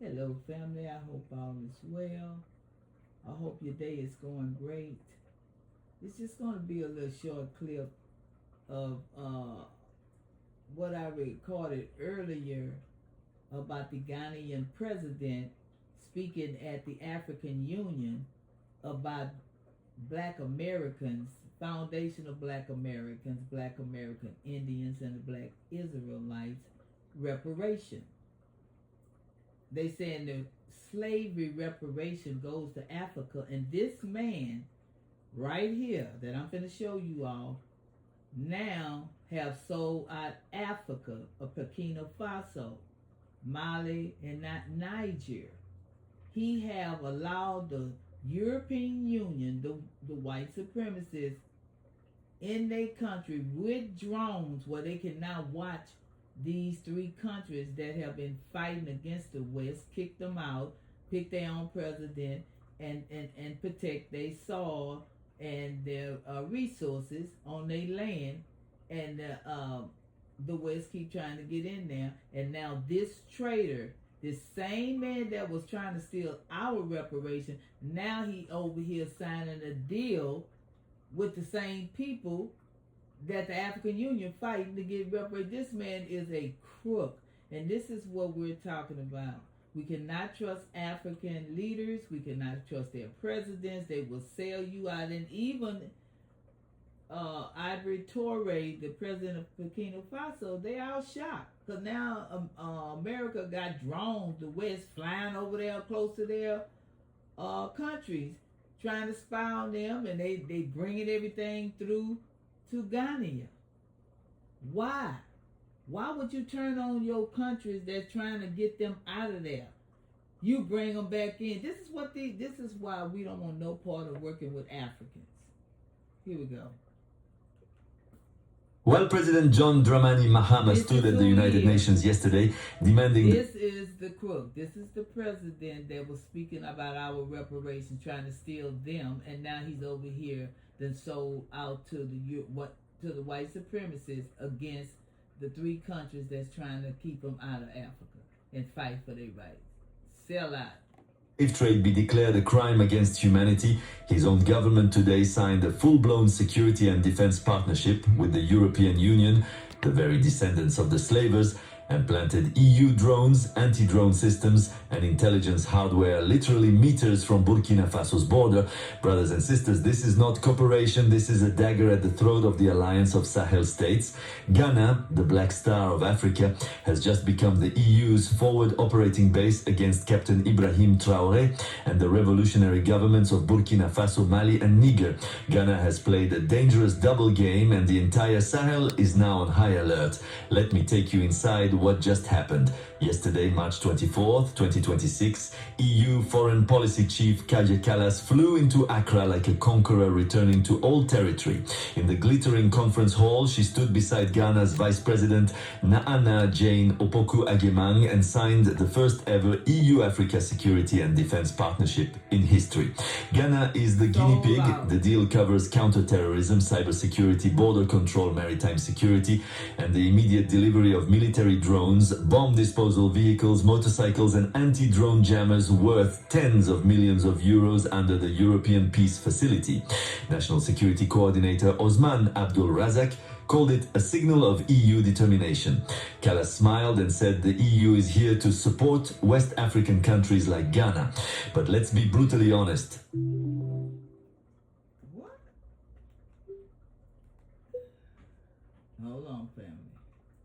Hello, family. I hope all is well. I hope your day is going great. It's just going to be a little short clip of what I recorded earlier about the Ghanaian president speaking at the African Union about Black Americans, foundation of Black Americans, Black American Indians, and the Black Israelites reparation. They saying the slavery reparation goes to Africa, and this man right here that I'm going to show you all now have sold out Africa, of Burkina Faso, Mali, and not Niger. He have allowed the European Union, the white supremacists in their country with drones where they can now watch these three countries that have been fighting against the West, kick them out, pick their own president, and protect their soil and their resources on their land. And the West keep trying to get in there. And now this traitor, this same man that was trying to steal our reparation, now he over here signing a deal with the same people that the African Union fighting to get reparations. This man is a crook, and this is what we're talking about. We cannot trust African leaders. We cannot trust their presidents. They will sell you out. And even Ivory Touré, the president of Burkina Faso, they all shocked because now America got drones, the West flying over there close to their countries, trying to spy on them, and they bringing everything through to Ghana. Why? Why would you turn on your countries that's trying to get them out of there? You bring them back in. This is why we don't want no part of working with Africans. Here we go. While President John Dramani Mahama stood at the United Nations yesterday demanding... This is the crook. This is the president that was speaking about our reparations, trying to steal them, and now he's over here then sold out to the white supremacists against the three countries that's trying to keep them out of Africa and fight for their rights. Sell out. If trade be declared a crime against humanity, his own government today signed a full-blown security and defense partnership with the European Union, the very descendants of the slavers, and planted EU drones, anti-drone systems, and intelligence hardware literally meters from Burkina Faso's border. Brothers and sisters, this is not cooperation, this is a dagger at the throat of the alliance of Sahel states. Ghana, the Black Star of Africa, has just become the EU's forward operating base against Captain Ibrahim Traoré and the revolutionary governments of Burkina Faso, Mali, and Niger. Ghana has played a dangerous double game, and the entire Sahel is now on high alert. Let me take you inside what just happened. Yesterday, March 24th, 2026, EU Foreign Policy Chief Kaja Kallas flew into Accra like a conqueror returning to old territory. In the glittering conference hall, she stood beside Ghana's Vice President Naana Jane Opoku Agemang and signed the first ever EU-Africa Security and Defense Partnership in history. Ghana is the guinea pig. The deal covers counter-terrorism, cybersecurity, border control, maritime security, and the immediate delivery of military drones, bomb disposal vehicles, motorcycles, and anti-drone jammers worth tens of millions of euros under the European Peace Facility. National Security Coordinator Osman Abdul Razak called it a signal of EU determination. Kallas smiled and said the EU is here to support West African countries like Ghana. But let's be brutally honest. What? Hold on, family.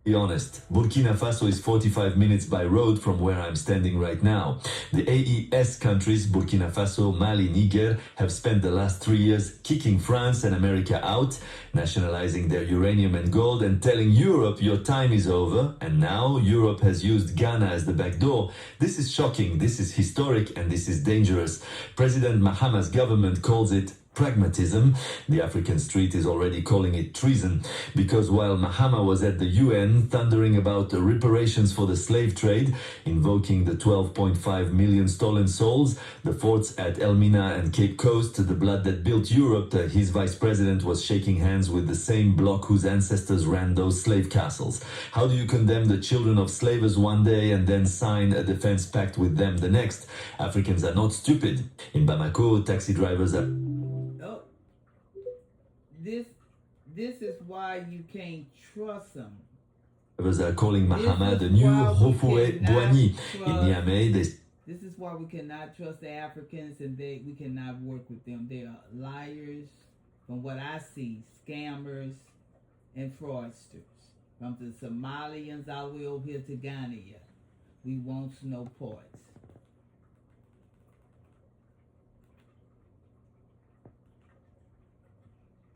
Be honest, Burkina Faso is 45 minutes by road from where I'm standing right now. The AES countries, Burkina Faso, Mali, Niger, have spent the last 3 years kicking France and America out, nationalizing their uranium and gold, and telling Europe your time is over, and now Europe has used Ghana as the back door. This is shocking, this is historic, and this is dangerous. President Mahama's government calls it pragmatism. The African street is already calling it treason, because while Mahama was at the UN thundering about reparations for the slave trade, invoking the 12.5 million stolen souls, the forts at Elmina and Cape Coast, the blood that built Europe, his vice president was shaking hands with the same bloc whose ancestors ran those slave castles. How do you condemn the children of slavers one day and then sign a defense pact with them the next? Africans are not stupid. In Bamako, taxi drivers are... This is why you can't trust them. Are calling Mahama the new Houphouët Boigny. In Niamey, this is why we cannot trust the Africans, and we cannot work with them. They are liars, from what I see, scammers and fraudsters. From the Somalians all the way over here to Ghana, we want no parts.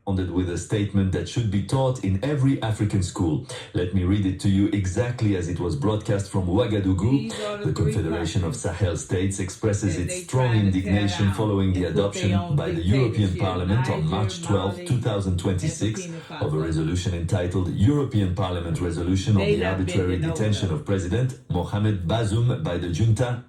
With a statement that should be taught in every African school. Let me read it to you exactly as it was broadcast from Ouagadougou. The Confederation of Sahel States expresses its strong indignation following the adoption by the European Parliament on March 12, 2026 of a resolution entitled European Parliament Resolution on the Arbitrary Detention of President Mohamed Bazoum by the junta.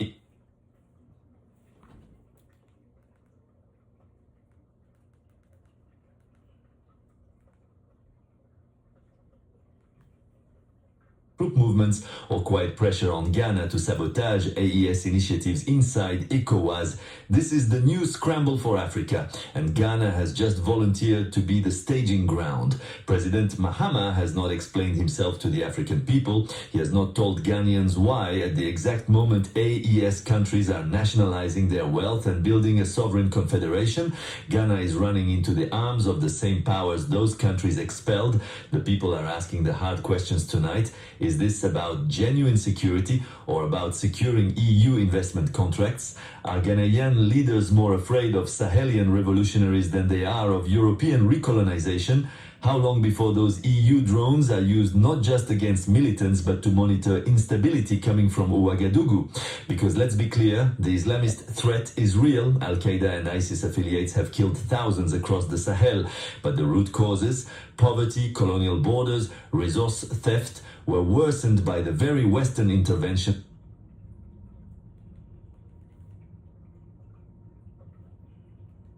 Troop movements or quiet pressure on Ghana to sabotage AES initiatives inside ECOWAS. This is the new scramble for Africa, and Ghana has just volunteered to be the staging ground. President Mahama has not explained himself to the African people. He has not told Ghanaians why, at the exact moment AES countries are nationalizing their wealth and building a sovereign confederation, Ghana is running into the arms of the same powers those countries expelled. The people are asking the hard questions tonight. Is this about genuine security or about securing EU investment contracts? Are Ghanaian leaders more afraid of Sahelian revolutionaries than they are of European recolonization? How long before those EU drones are used not just against militants but to monitor instability coming from Ouagadougou? Because let's be clear, the Islamist threat is real. Al-Qaeda and ISIS affiliates have killed thousands across the Sahel. But the root causes, poverty, colonial borders, resource theft, were worsened by the very Western intervention.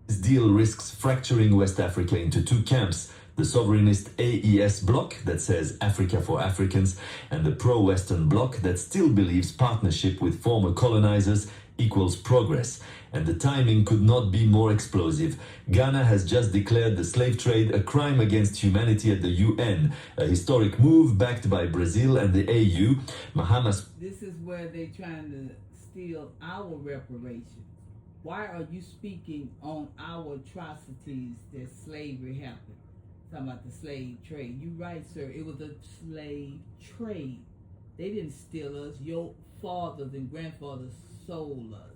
This deal risks fracturing West Africa into two camps: the sovereignist AES bloc that says Africa for Africans, and the pro-Western bloc that still believes partnership with former colonizers equals progress. And the timing could not be more explosive. Ghana has just declared the slave trade a crime against humanity at the UN, a historic move backed by Brazil and the AU. This is where they're trying to steal our reparations. Why are you speaking on our atrocities that slavery happened? Talking about the slave trade. You're right, sir. It was a slave trade. They didn't steal us. Your fathers and grandfathers sold us.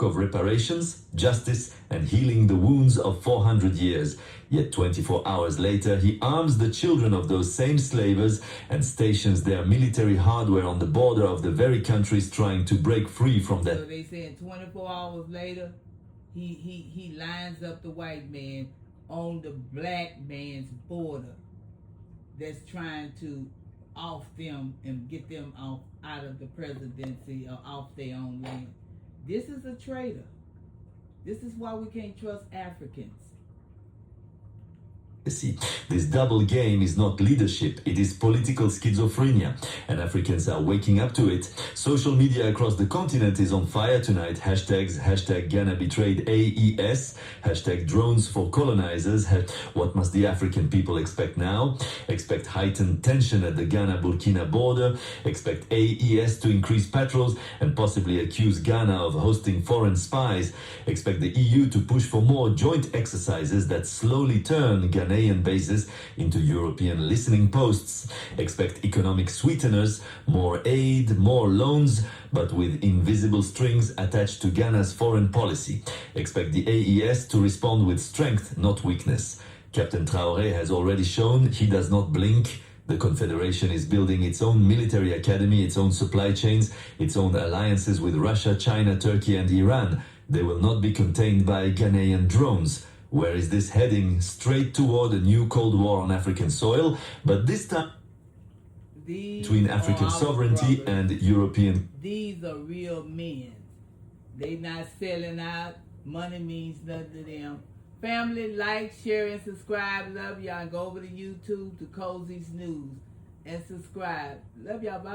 Of reparations, justice, and healing the wounds of 400 years. Yet 24 hours later, he arms the children of those same slavers and stations their military hardware on the border of the very countries trying to break free from that. So they said 24 hours later, he lines up the white man on the black man's border that's trying to off them and get them out of the presidency or off their own land. This is a traitor. This is why we can't trust Africans. This double game is not leadership, it is political schizophrenia, and Africans are waking up to it. Social media across the continent is on fire tonight. Hashtags, hashtag Ghana betrayed AES, hashtag drones for colonizers. What must the African people expect now? Expect heightened tension at the Ghana-Burkina border, expect AES to increase patrols and possibly accuse Ghana of hosting foreign spies, expect the EU to push for more joint exercises that slowly turn Ghanaian bases into European listening posts. Expect economic sweeteners, more aid, more loans, but with invisible strings attached to Ghana's foreign policy. Expect the AES to respond with strength, not weakness. Captain Traoré has already shown he does not blink. The Confederation is building its own military academy, its own supply chains, its own alliances with Russia, China, Turkey, and Iran. They will not be contained by Ghanaian drones. Where is this heading? Straight toward a new Cold War on African soil, but this time between African sovereignty and European. These are real men. They not selling out. Money means nothing to them. Family, like, share, and subscribe. Love y'all. And go over to YouTube to Cozy's News and subscribe. Love y'all. Bye.